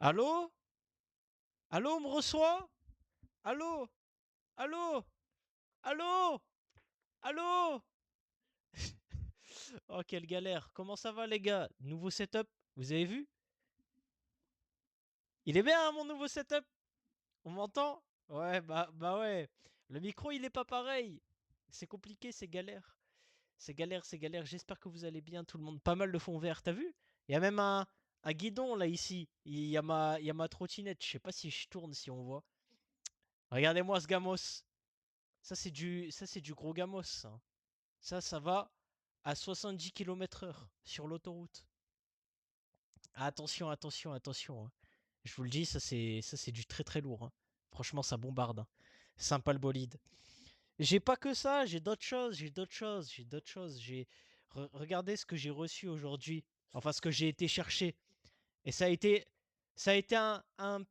Allô? Allô, on me reçoit? Allô? Allô? Allô? Allô? Oh, quelle galère. Comment ça va, les gars? Nouveau setup, vous avez vu? Il est bien, hein, mon nouveau setup? On m'entend? Ouais, bah ouais. Le micro, il est pas pareil. C'est compliqué, c'est galère. C'est galère, c'est galère. J'espère que vous allez bien, tout le monde. Pas mal de fond vert, t'as vu? Il y a même un guidon, là, ici. Il y a ma trottinette. Je sais pas si je tourne, si on voit. Regardez-moi ce gamos. Ça c'est du gros gamos, ça. Ça va à 70 km/h sur l'autoroute. Attention, attention, attention, hein. Je vous le dis, ça c'est du très très lourd, hein. Franchement, ça bombarde, hein. Sympa le bolide. J'ai pas que ça, j'ai d'autres choses, j'ai d'autres choses, j'ai d'autres choses. Regardez ce que j'ai reçu aujourd'hui. Enfin, ce que j'ai été chercher. Et ça a été un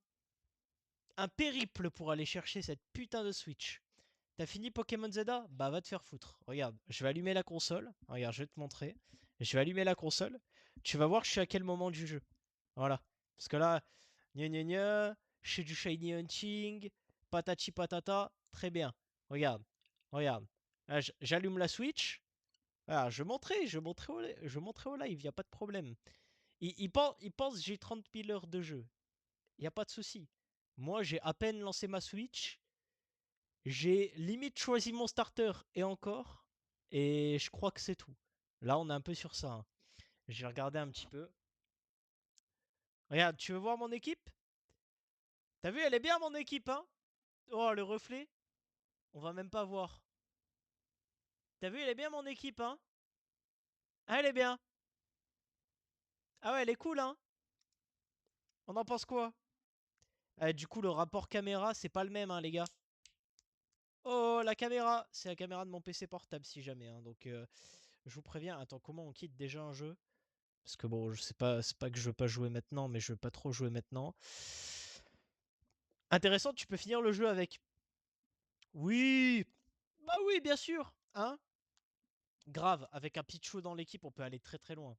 périple pour aller chercher cette putain de Switch. T'as fini Pokémon Zelda? Bah va te faire foutre. Regarde, je vais allumer la console. Regarde, je vais te montrer. Je vais allumer la console. Tu vas voir je suis à quel moment du jeu. Voilà. Parce que là, gna gna gna, je fais du Shiny Hunting, patati patata, très bien. Regarde, regarde. Là, j'allume la Switch. Voilà, je montrerai au live, y a pas de problème. Il pense que j'ai 30 000 heures de jeu. Y a pas de souci. Moi, j'ai à peine lancé ma Switch. J'ai limite choisi mon starter et encore. Et je crois que c'est tout. Là, on est un peu sur ça, hein. J'ai regardé un petit peu. Regarde, tu veux voir mon équipe? T'as vu, elle est bien mon équipe, hein? Oh, le reflet. On va même pas voir. T'as vu, elle est bien mon équipe, hein? Ah, elle est bien. Ah ouais, elle est cool, hein? On en pense quoi? Du coup, le rapport caméra, c'est pas le même, hein, les gars. Oh, la caméra! C'est la caméra de mon PC portable, si jamais, hein. Donc, je vous préviens. Attends, comment on quitte déjà un jeu? Parce que bon, je sais pas, c'est pas que je veux pas jouer maintenant, mais je veux pas trop jouer maintenant. Intéressant, tu peux finir le jeu avec. Oui, bah oui, bien sûr, hein. Grave, avec un Pichou dans l'équipe, on peut aller très très loin.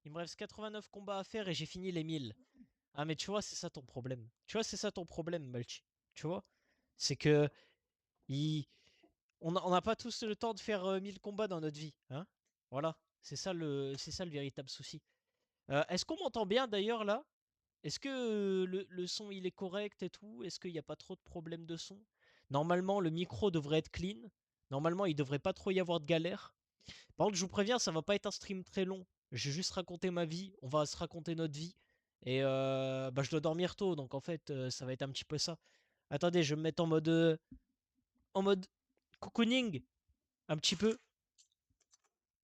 Il me reste 89 combats à faire et j'ai fini les 1000. Ah mais tu vois, c'est ça ton problème. Tu vois, c'est ça ton problème, Malchi. Tu vois, c'est que il... on n'a pas tous le temps de faire 1000 combats dans notre vie, hein. Voilà, c'est ça le véritable souci. Est-ce qu'on m'entend bien d'ailleurs là? Est-ce que le son il est correct et tout? Est-ce qu'il n'y a pas trop de problèmes de son? Normalement, le micro devrait être clean. Normalement, il devrait pas trop y avoir de galère. Par contre, je vous préviens, ça va pas être un stream très long. Je vais juste raconter ma vie. On va se raconter notre vie. Et bah, je dois dormir tôt, donc en fait, ça va être un petit peu ça. Attendez, je vais me mettre en mode cocooning un petit peu.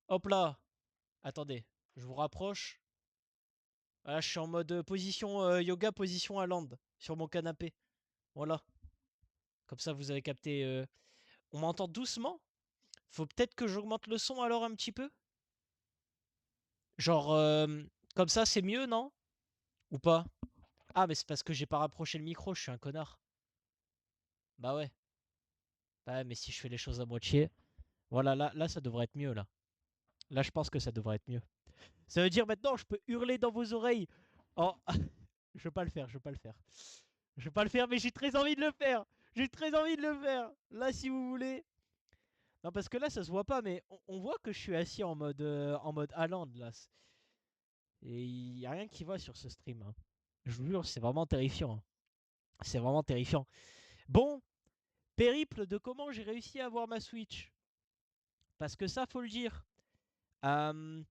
Hop là. Attendez, je vous rapproche. Voilà, je suis en mode position yoga, position à land sur mon canapé. Voilà. Comme ça, vous avez capté. On m'entend doucement? Faut peut-être que j'augmente le son alors un petit peu? Genre, comme ça, c'est mieux, non? Ou pas? Ah, mais c'est parce que j'ai pas rapproché le micro, je suis un connard. Bah ouais. Bah ouais, mais si je fais les choses à moitié. Voilà, là, ça devrait être mieux, là. Là, je pense que ça devrait être mieux. Ça veut dire maintenant, je peux hurler dans vos oreilles. Oh, je veux pas le faire, je veux pas le faire. Je veux pas le faire, mais j'ai très envie de le faire. J'ai très envie de le faire. Là, si vous voulez. Non, parce que là, ça se voit pas, mais on voit que je suis assis en mode Haaland, là. Et il y a rien qui va sur ce stream, hein. Je vous jure, c'est vraiment terrifiant, hein. C'est vraiment terrifiant. Bon, périple de comment j'ai réussi à avoir ma Switch. Parce que ça, faut le dire. Euh,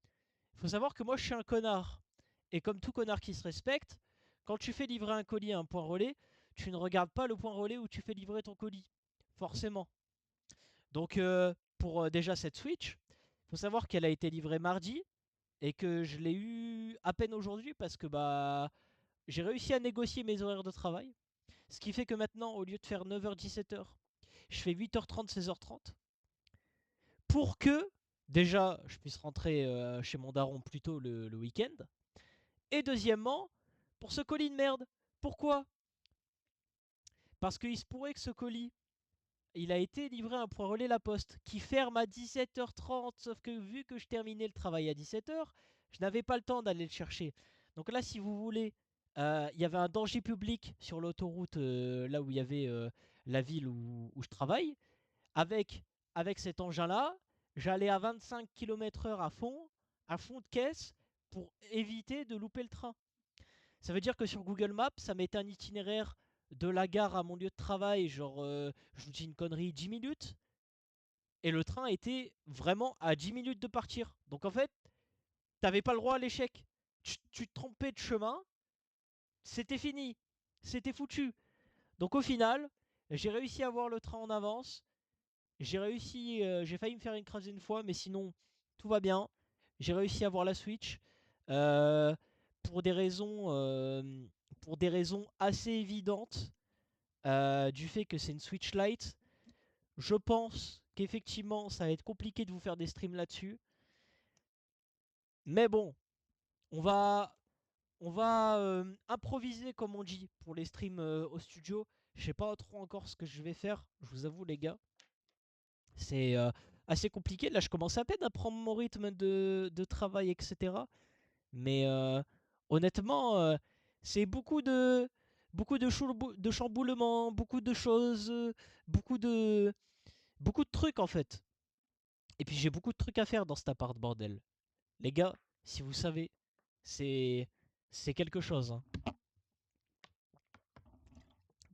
Faut savoir que moi, je suis un connard. Et comme tout connard qui se respecte, quand tu fais livrer un colis à un point relais, tu ne regardes pas le point relais où tu fais livrer ton colis. Forcément. Donc, pour déjà cette Switch, faut savoir qu'elle a été livrée mardi et que je l'ai eu à peine aujourd'hui parce que bah j'ai réussi à négocier mes horaires de travail. Ce qui fait que maintenant, au lieu de faire 9h-17h, je fais 8h30, 16h30 pour que déjà je puisse rentrer chez mon daron plus tôt le week-end. Et deuxièmement, pour ce colis de merde. Pourquoi? Parce qu'il se pourrait que ce colis, il a été livré à un point relais La Poste qui ferme à 17h30. Sauf que vu que je terminais le travail à 17h, je n'avais pas le temps d'aller le chercher. Donc là, si vous voulez, Il y avait un danger public sur l'autoroute, là où il y avait la ville où je travaille. Avec, avec cet engin-là, j'allais à 25 km/h à fond de caisse, pour éviter de louper le train. Ça veut dire que sur Google Maps, ça mettait un itinéraire de la gare à mon lieu de travail, genre, je vous dis une connerie, 10 minutes. Et le train était vraiment à 10 minutes de partir. Donc en fait, t'avais pas le droit à l'échec. Tu te trompais de chemin, c'était fini. C'était foutu. Donc au final, j'ai réussi à voir le train en avance. J'ai failli me faire écraser une fois, mais sinon, tout va bien. J'ai réussi à voir la Switch. euh, pour des raisons, assez évidentes, du fait que c'est une Switch Lite. Je pense qu'effectivement, ça va être compliqué de vous faire des streams là-dessus. Mais bon, on va, improviser, comme on dit, pour les streams au studio. Je sais pas trop encore ce que je vais faire, je vous avoue, les gars. C'est assez compliqué. Là, je commence à peine à prendre mon rythme de travail, etc. Mais honnêtement, c'est beaucoup de chamboulements, beaucoup de choses, beaucoup de, beaucoup de trucs en fait. Et puis j'ai beaucoup de trucs à faire dans cet appart, bordel. Les gars, si vous savez, c'est c'est quelque chose, hein.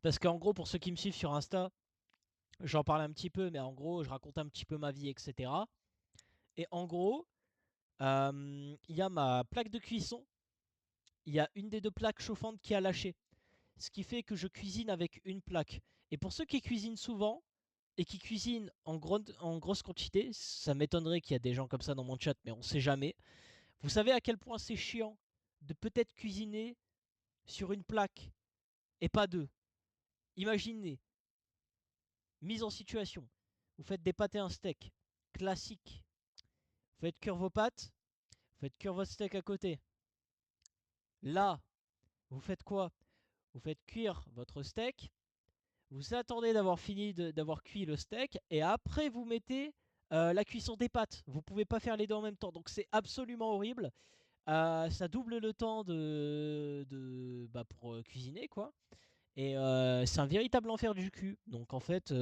Parce qu'en gros, pour ceux qui me suivent sur Insta, j'en parle un petit peu, mais en gros, je raconte un petit peu ma vie, etc. Et en gros, il y a ma plaque de cuisson. Il y a une des deux plaques chauffantes qui a lâché. Ce qui fait que je cuisine avec une plaque. Et pour ceux qui cuisinent souvent et qui cuisinent en grosse quantité, ça m'étonnerait qu'il y a des gens comme ça dans mon chat, mais on sait jamais. Vous savez à quel point c'est chiant de peut-être cuisiner sur une plaque et pas deux. Imaginez, mise en situation. Vous faites des pâtes et un steak. Classique. Vous faites cuire vos pâtes, vous faites cuire votre steak à côté. Là, vous faites quoi? Vous faites cuire votre steak, vous attendez d'avoir fini d'avoir cuit le steak, et après vous mettez la cuisson des pâtes. Vous pouvez pas faire les deux en même temps, donc c'est absolument horrible. Ça double le temps pour cuisiner, quoi. Et c'est un véritable enfer du cul. Donc en fait,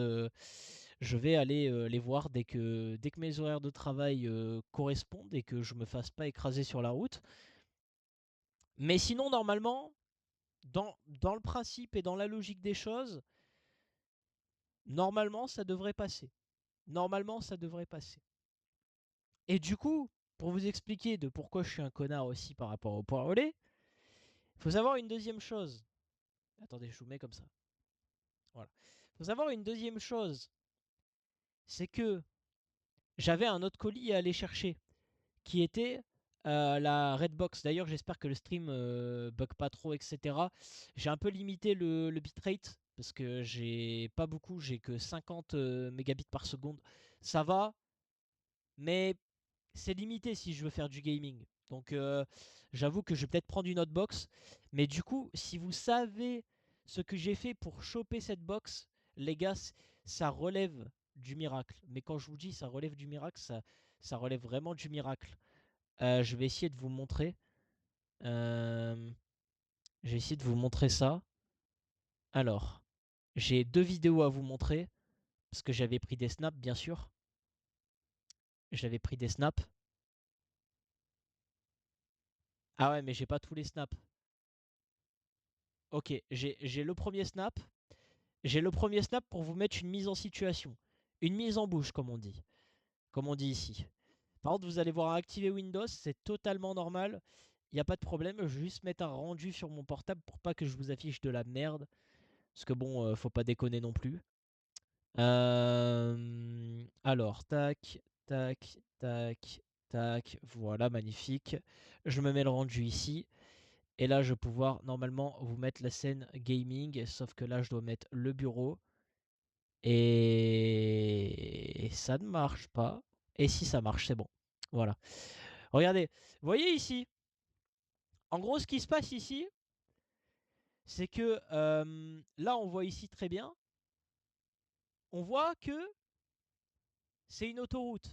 je vais aller les voir dès que mes horaires de travail correspondent et que je me fasse pas écraser sur la route. Mais sinon, normalement, dans le principe et dans la logique des choses, normalement, ça devrait passer. Normalement, ça devrait passer. Et du coup, pour vous expliquer de pourquoi je suis un connard aussi par rapport au poids relais, il faut savoir une deuxième chose. Attendez, je vous mets comme ça. Voilà. Il faut savoir une deuxième chose. C'est que j'avais un autre colis à aller chercher, qui était la Redbox. D'ailleurs, j'espère que le stream bug pas trop, etc. J'ai un peu limité le bitrate, parce que j'ai pas beaucoup, j'ai que 50 mégabits par seconde. Ça va, mais c'est limité si je veux faire du gaming. Donc j'avoue que je vais peut-être prendre une autre box. Mais du coup, si vous savez ce que j'ai fait pour choper cette box, les gars, ça relève du miracle. Mais quand je vous dis ça relève du miracle, ça relève vraiment du miracle. Je vais essayer de vous montrer. Euh, je vais essayer de vous montrer ça. Alors, j'ai deux vidéos à vous montrer. Parce que j'avais pris des snaps, bien sûr. J'avais pris des snaps. Ah ouais, mais j'ai pas tous les snaps. Ok, j'ai le premier snap. J'ai le premier snap pour vous mettre une mise en situation. Une mise en bouche, comme on dit. Comme on dit ici. Par contre, vous allez voir activer Windows, c'est totalement normal. Il n'y a pas de problème, je vais juste mettre un rendu sur mon portable pour pas que je vous affiche de la merde. Parce que bon, faut pas déconner non plus. Alors, tac, tac, tac, tac. Voilà, magnifique. Je me mets le rendu ici. Et là, je vais pouvoir normalement vous mettre la scène gaming. Sauf que là, je dois mettre le bureau. Et ça ne marche pas. Et si ça marche, c'est bon. Voilà. Regardez. Vous voyez ici, en gros, ce qui se passe ici, c'est que là, on voit ici très bien. On voit que c'est une autoroute.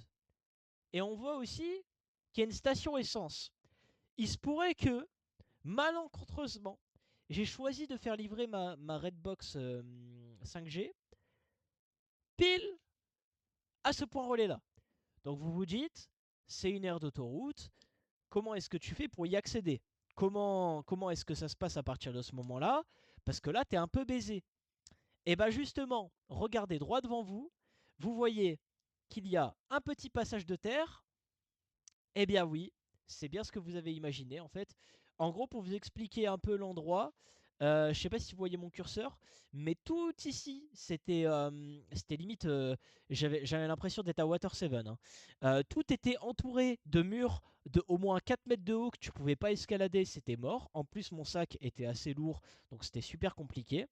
Et on voit aussi qu'il y a une station essence. Il se pourrait que, malencontreusement, j'ai choisi de faire livrer ma Redbox 5G pile à ce point relais là. Donc vous vous dites, c'est une aire d'autoroute, comment est-ce que tu fais pour y accéder? Comment est-ce que ça se passe à partir de ce moment-là? Parce que là, tu es un peu baisé. Et bien justement, regardez droit devant vous, vous voyez qu'il y a un petit passage de terre. Eh bien oui, c'est bien ce que vous avez imaginé en fait. En gros, pour vous expliquer un peu l'endroit, je ne sais pas si vous voyez mon curseur, mais tout ici, c'était limite, j'avais l'impression d'être à Water 7. Hein. Tout était entouré de murs de au moins 4 mètres de haut que tu pouvais pas escalader, c'était mort. En plus, mon sac était assez lourd, donc c'était super compliqué.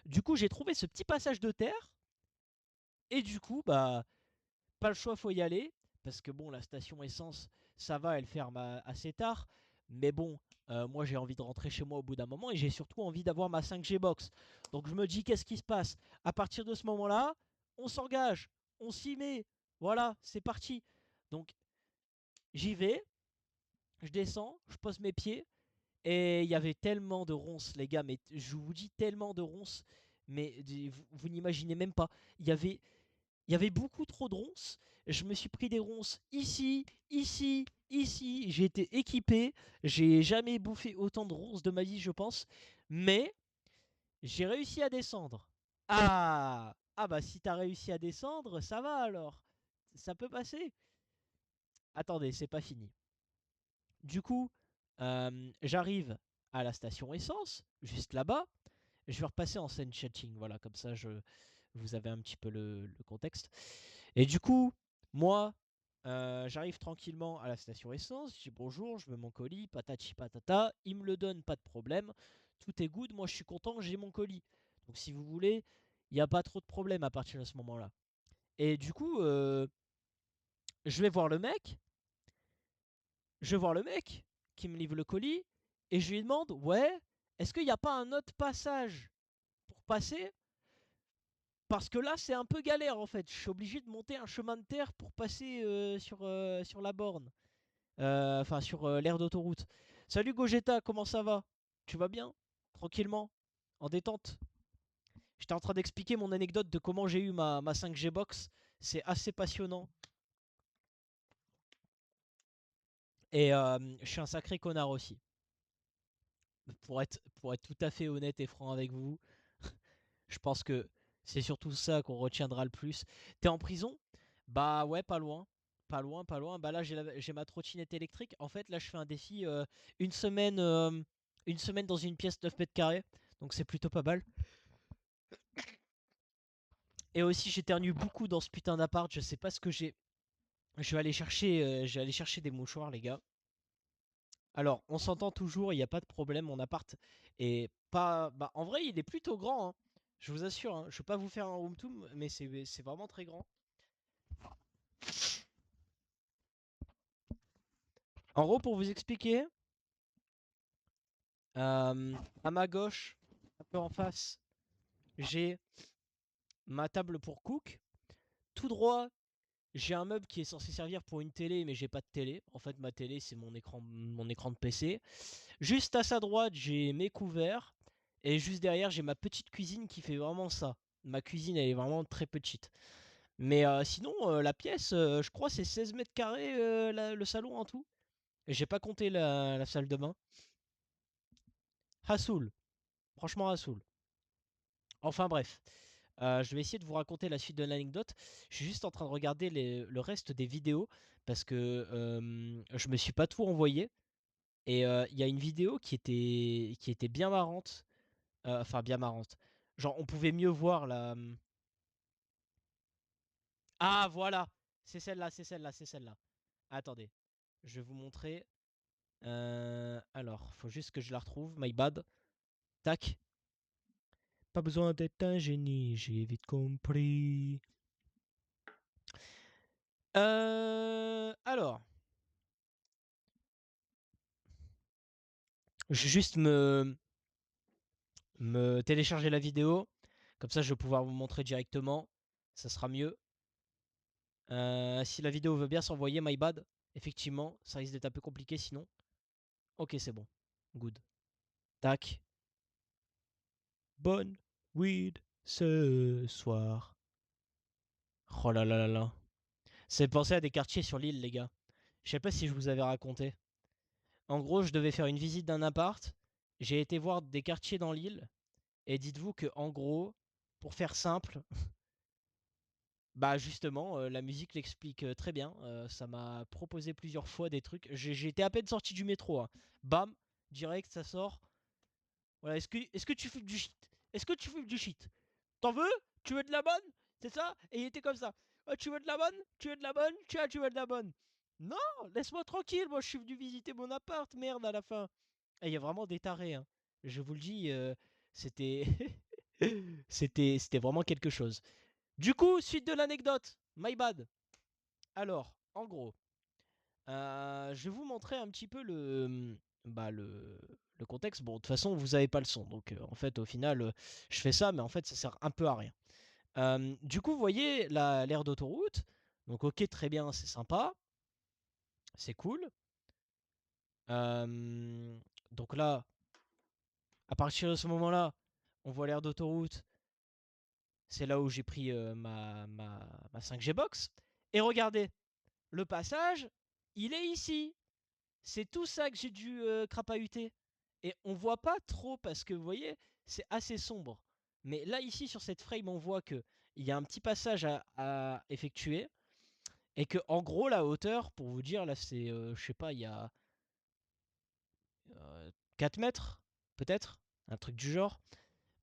Du coup, j'ai trouvé ce petit passage de terre, et du coup, bah, pas le choix, faut y aller. Parce que bon, la station essence, ça va, elle ferme assez tard. Mais bon, moi j'ai envie de rentrer chez moi au bout d'un moment et j'ai surtout envie d'avoir ma 5G box. Donc je me dis, qu'est-ce qui se passe? À partir de ce moment-là, on s'engage, on s'y met. Voilà, c'est parti. Donc j'y vais, je descends, je pose mes pieds. Et il y avait tellement de ronces, les gars, mais je vous dis tellement de ronces, mais vous n'imaginez même pas. Il y avait beaucoup trop de ronces. Je me suis pris des ronces ici, ici, ici. J'ai été équipé. J'ai jamais bouffé autant de ronces de ma vie, je pense. Mais j'ai réussi à descendre. Ah bah si t'as réussi à descendre, ça va alors. Ça peut passer. Attendez, c'est pas fini. Du coup, j'arrive à la station essence, juste là-bas. Je vais repasser en scène chatting, voilà, comme ça vous avez un petit peu le contexte. Et du coup, moi, j'arrive tranquillement à la station essence, je dis bonjour, je veux mon colis, patati patata, il me le donne, pas de problème, tout est good, moi je suis content, j'ai mon colis. Donc si vous voulez, il n'y a pas trop de problème à partir de ce moment-là. Et du coup, je vais voir le mec, qui me livre le colis, et je lui demande, ouais, est-ce qu'il n'y a pas un autre passage pour passer? Parce que là, c'est un peu galère en fait. Je suis obligé de monter un chemin de terre pour passer sur la borne. Enfin, sur l'aire d'autoroute. Salut Gogeta, comment ça va? Tu vas bien? Tranquillement? En détente? J'étais en train d'expliquer mon anecdote de comment j'ai eu ma 5G box. C'est assez passionnant. Et je suis un sacré connard aussi. Pour être tout à fait honnête et franc avec vous, je pense que c'est surtout ça qu'on retiendra le plus. T'es en prison? Bah ouais, pas loin. Pas loin, pas loin. Bah là, j'ai ma trottinette électrique. En fait, là, je fais un défi une semaine, euh, une semaine dans une pièce 9 mètres carrés. Donc c'est plutôt pas mal. Et aussi, j'éternue beaucoup dans ce putain d'appart. Je sais pas ce que j'ai. Je vais aller chercher des mouchoirs, les gars. Alors, on s'entend toujours, il n'y a pas de problème. Mon appart est pas. Bah, en vrai, il est plutôt grand. Hein. Je vous assure. Hein. Je ne vais pas vous faire un room tour, mais c'est vraiment très grand. En gros, pour vous expliquer, à ma gauche, un peu en face, j'ai ma table pour cook. Tout droit, j'ai un meuble qui est censé servir pour une télé, mais j'ai pas de télé. En fait, ma télé, c'est mon écran de PC. Juste à sa droite, j'ai mes couverts. Et juste derrière, j'ai ma petite cuisine qui fait vraiment ça. Ma cuisine, elle est vraiment très petite. Mais sinon, la pièce, je crois, c'est 16 mètres carrés le salon en tout. Et j'ai pas compté la salle de bain. Hassoul. Franchement, Hassoul. Enfin bref. Je vais essayer de vous raconter la suite de l'anecdote. Je suis juste en train de regarder le reste des vidéos parce que je me suis pas tout envoyé. Et il y a une vidéo qui était bien marrante. Enfin, bien marrante. Genre, on pouvait mieux voir la. Ah, voilà! C'est celle-là, c'est celle-là, c'est celle-là. Attendez, je vais vous montrer. Alors, faut juste que je la retrouve. My bad. Tac. Pas besoin d'être un génie, j'ai vite compris. Alors, je vais juste me télécharger la vidéo. Comme ça, je vais pouvoir vous montrer directement. Ça sera mieux. Si la vidéo veut bien s'envoyer, my bad. Effectivement, ça risque d'être un peu compliqué sinon. Ok, c'est bon. Good. Tac. Bonne weed ce soir. Oh là là là là. C'est penser à des quartiers sur l'île, les gars. Je sais pas si je vous avais raconté. En gros, je devais faire une visite d'un appart. J'ai été voir des quartiers dans l'île. Et dites-vous que, en gros, pour faire simple, bah justement, la musique l'explique très bien. Ça m'a proposé plusieurs fois des trucs. J'ai été à peine sorti du métro, hein. Bam, direct, ça sort. Voilà, est-ce que tu fumes du shit? Est-ce que tu fumes du shit? T'en veux? Tu veux de la bonne? C'est ça? Et il était comme ça. Oh, tu veux de la bonne? Tu veux de la bonne? Tiens, tu veux de la bonne? Non, laisse-moi tranquille. Moi, je suis venu visiter mon appart, merde, à la fin. Et il y a vraiment des tarés, hein. Je vous le dis, c'était. c'était vraiment quelque chose. Du coup, suite de l'anecdote. My bad. Alors, en gros, je vais vous montrer un petit peu bah, le contexte. Bon, de toute façon, vous avez pas le son. Donc, en fait, au final, je fais ça, mais en fait, ça sert un peu à rien. Du coup, vous voyez l'aire d'autoroute. Donc, ok, très bien, c'est sympa. C'est cool. Donc là, à partir de ce moment-là, on voit l'aire d'autoroute. C'est là où j'ai pris ma 5G Box. Et regardez, le passage, il est ici. C'est tout ça que j'ai dû crapahuter. Et on voit pas trop parce que vous voyez, c'est assez sombre. Mais là, ici, sur cette frame, on voit que il y a un petit passage à effectuer. Et que, en gros, la hauteur, pour vous dire, là, c'est, je sais pas, il y a 4 mètres, peut-être, un truc du genre.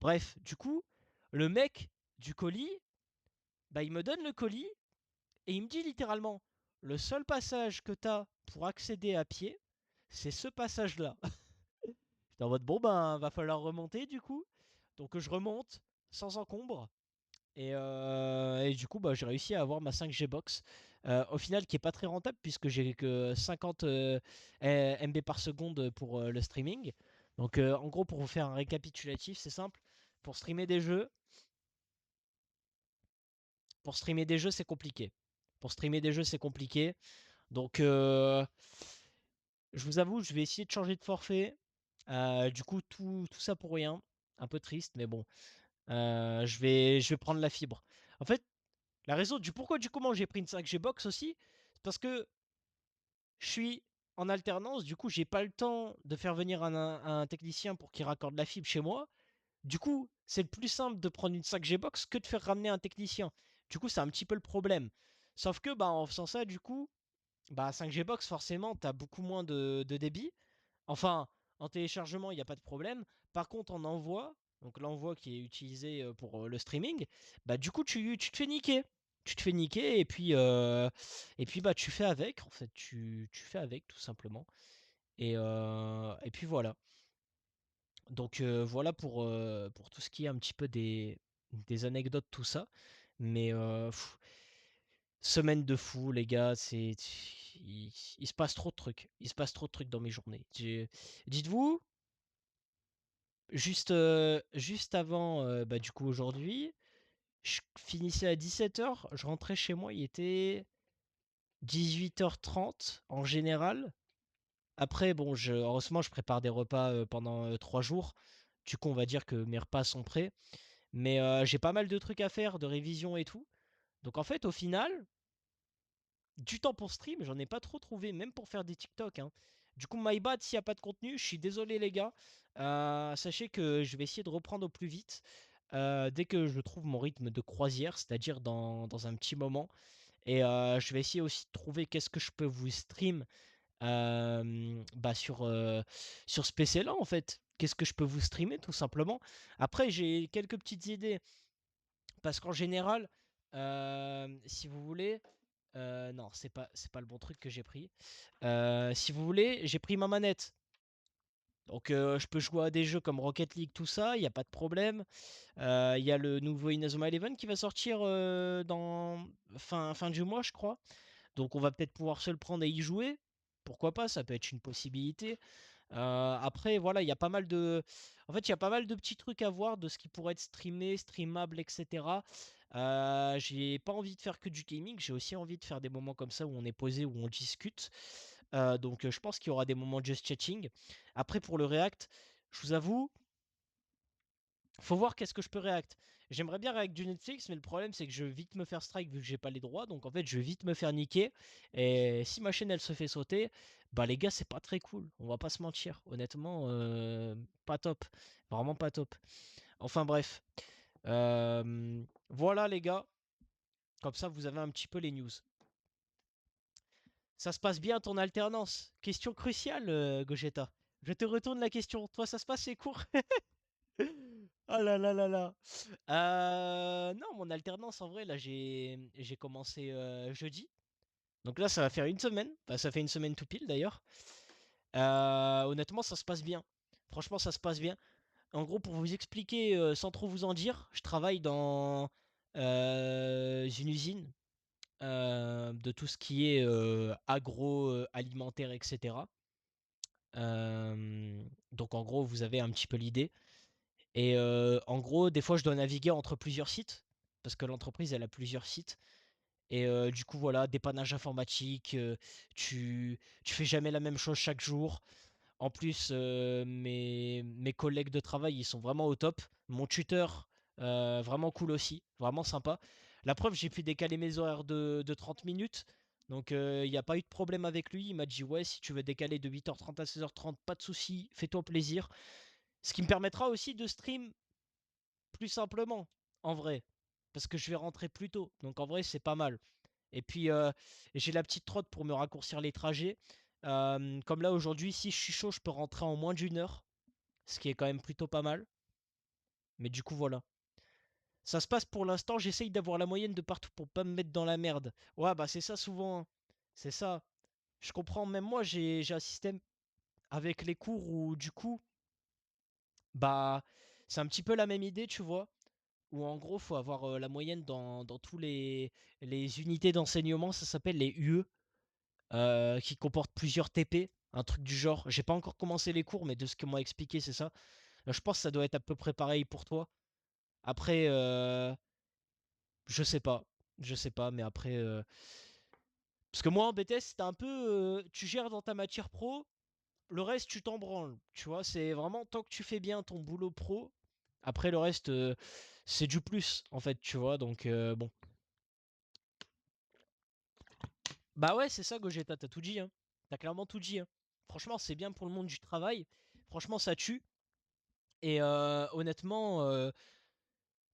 Bref, du coup, le mec du colis, bah, il me donne le colis et il me dit littéralement, le seul passage que t'as pour accéder à pied, c'est ce passage-là. J'étais en mode, bon, ben, va falloir remonter, du coup. Donc, je remonte sans encombre. Et du coup, bah, j'ai réussi à avoir ma 5G box. Au final, qui est pas très rentable puisque j'ai que 50 MB par seconde pour le streaming. Donc, en gros, pour vous faire un récapitulatif, c'est simple. Pour streamer des jeux, c'est compliqué. Pour streamer des jeux, c'est compliqué. Donc, je vous avoue, je vais essayer de changer de forfait. Du coup, tout ça pour rien. Un peu triste, mais bon. Je vais prendre la fibre. En fait, la raison du pourquoi du comment j'ai pris une 5G box aussi, c'est parce que je suis en alternance, du coup j'ai pas le temps de faire venir un technicien pour qu'il raccorde la fibre chez moi. Du coup, c'est le plus simple de prendre une 5G box que de faire ramener un technicien. Du coup, c'est un petit peu le problème. Sauf que bah en faisant ça, du coup, bah 5G box forcément, t'as beaucoup moins de débit. Enfin, en téléchargement, il n'y a pas de problème. Par contre, en envoi, donc l'envoi qui est utilisé pour le streaming, bah du coup, tu te fais niquer. Tu te fais niquer et puis bah tu fais avec, en fait, tu fais avec tout simplement. Et puis voilà. Donc voilà pour tout ce qui est un petit peu des anecdotes, tout ça. Mais semaine de fou, les gars, il se passe trop de trucs. Il se passe trop de trucs dans mes journées. Dites-vous, juste avant, bah, du coup, aujourd'hui, je finissais à 17h, je rentrais chez moi, il était 18h30 en général. Après, bon, heureusement, je prépare des repas pendant 3 jours. Du coup, on va dire que mes repas sont prêts. Mais j'ai pas mal de trucs à faire, de révision et tout. Donc en fait, au final, du temps pour stream, j'en ai pas trop trouvé, même pour faire des TikTok, hein. Du coup, my bad s'il n'y a pas de contenu, je suis désolé les gars. Sachez que je vais essayer de reprendre au plus vite dès que je trouve mon rythme de croisière, c'est-à-dire dans un petit moment. Et je vais essayer aussi de trouver qu'est-ce que je peux vous stream bah, sur ce PC-là en fait. Qu'est-ce que je peux vous streamer tout simplement. Après, j'ai quelques petites idées parce qu'en général, si vous voulez, non, c'est pas le bon truc que j'ai pris. Si vous voulez, j'ai pris ma manette. Donc je peux jouer à des jeux comme Rocket League, tout ça, il n'y a pas de problème. Il y a le nouveau Inazuma Eleven qui va sortir dans fin du mois, je crois. Donc on va peut-être pouvoir se le prendre et y jouer. Pourquoi pas, ça peut être une possibilité. Après, voilà, il y a pas mal de. En fait, il y a pas mal de petits trucs à voir de ce qui pourrait être streamé, streamable, etc. J'ai pas envie de faire que du gaming, j'ai aussi envie de faire des moments comme ça où on est posé, où on discute. Donc, je pense qu'il y aura des moments just chatting. Après, pour le React, Je vous avoue, faut voir qu'est-ce que je peux react. J'aimerais bien react du Netflix, mais le problème c'est que je vais vite me faire strike vu que j'ai pas les droits. Donc en fait, je vais vite me faire niquer. Et si ma chaîne elle se fait sauter, bah les gars, c'est pas très cool. On va pas se mentir. Honnêtement, pas top. Vraiment pas top. Enfin bref. Voilà les gars. Comme ça, vous avez un petit peu les news. Ça se passe bien ton alternance? Question cruciale, Gogeta. Je te retourne la question. Toi, ça se passe les cours? Ah là là là là. Non, mon alternance, en vrai, là, j'ai commencé jeudi. Donc là, ça va faire une semaine. Enfin, ça fait une semaine tout pile, d'ailleurs. Honnêtement, ça se passe bien. Franchement, ça se passe bien. En gros, pour vous expliquer, sans trop vous en dire, je travaille dans une usine de tout ce qui est agroalimentaire, etc. Donc en gros, vous avez un petit peu l'idée. Et en gros, des fois, je dois naviguer entre plusieurs sites, parce que l'entreprise, elle a plusieurs sites. Et du coup, voilà, dépannage informatique, tu fais jamais la même chose chaque jour. En plus, mes collègues de travail, ils sont vraiment au top. Mon tuteur, vraiment cool aussi, vraiment sympa. La preuve, j'ai pu décaler mes horaires de 30 minutes. Donc, il n'y a pas eu de problème avec lui. Il m'a dit, ouais, si tu veux décaler de 8h30 à 16h30, pas de souci, fais-toi plaisir. Ce qui me permettra aussi de stream plus simplement, en vrai. Parce que je vais rentrer plus tôt. Donc, en vrai, c'est pas mal. Et puis, j'ai la petite trotte pour me raccourcir les trajets. Comme là, aujourd'hui, si je suis chaud, je peux rentrer en moins d'une heure. Ce qui est quand même plutôt pas mal. Mais du coup, voilà. Ça se passe pour l'instant. J'essaye d'avoir la moyenne de partout pour pas me mettre dans la merde. Ouais, bah c'est ça souvent, hein. C'est ça. Je comprends. Même moi, j'ai un système avec les cours où, du coup, bah, c'est un petit peu la même idée, tu vois. Où en gros, faut avoir la moyenne dans tous les unités d'enseignement. Ça s'appelle les UE. Qui comporte plusieurs TP, un truc du genre. J'ai pas encore commencé les cours, mais de ce qu'on m'a expliqué, c'est ça. Je pense que ça doit être à peu près pareil pour toi. Après, je sais pas. Je sais pas, mais après. Parce que moi en BTS, c'était un peu. Tu gères dans ta matière pro, le reste, tu t'en branles. Tu vois, c'est vraiment tant que tu fais bien ton boulot pro. Après, le reste, c'est du plus, en fait, tu vois. Donc, bon. Bah ouais, c'est ça, Gogeta, t'as tout dit, hein. T'as clairement tout dit, hein. Franchement, c'est bien pour le monde du travail. Franchement, ça tue. Et honnêtement,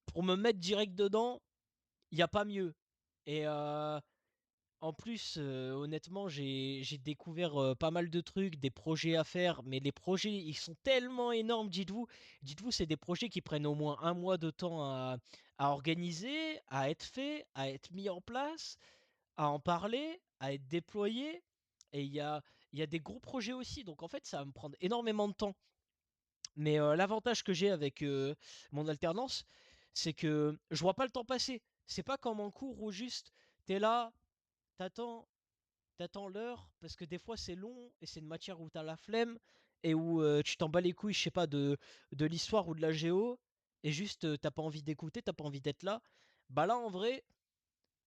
pour me mettre direct dedans, il n'y a pas mieux. Et en plus, honnêtement, j'ai découvert pas mal de trucs, des projets à faire, mais les projets, ils sont tellement énormes, dites-vous. Dites-vous, c'est des projets qui prennent au moins un mois de temps à organiser, à être fait, à être mis en place, à en parler, à être déployé. Et il y a des gros projets aussi, donc en fait, ça va me prendre énormément de temps. Mais l'avantage que j'ai avec mon alternance, c'est que je vois pas le temps passer. C'est pas comme en cours où juste t'es là, t'attends, t'attends l'heure, parce que des fois c'est long et c'est une matière où t'as la flemme et où tu t'en bats les couilles, je sais pas, de l'histoire ou de la géo, et juste t'as pas envie d'écouter, t'as pas envie d'être là. Bah là en vrai,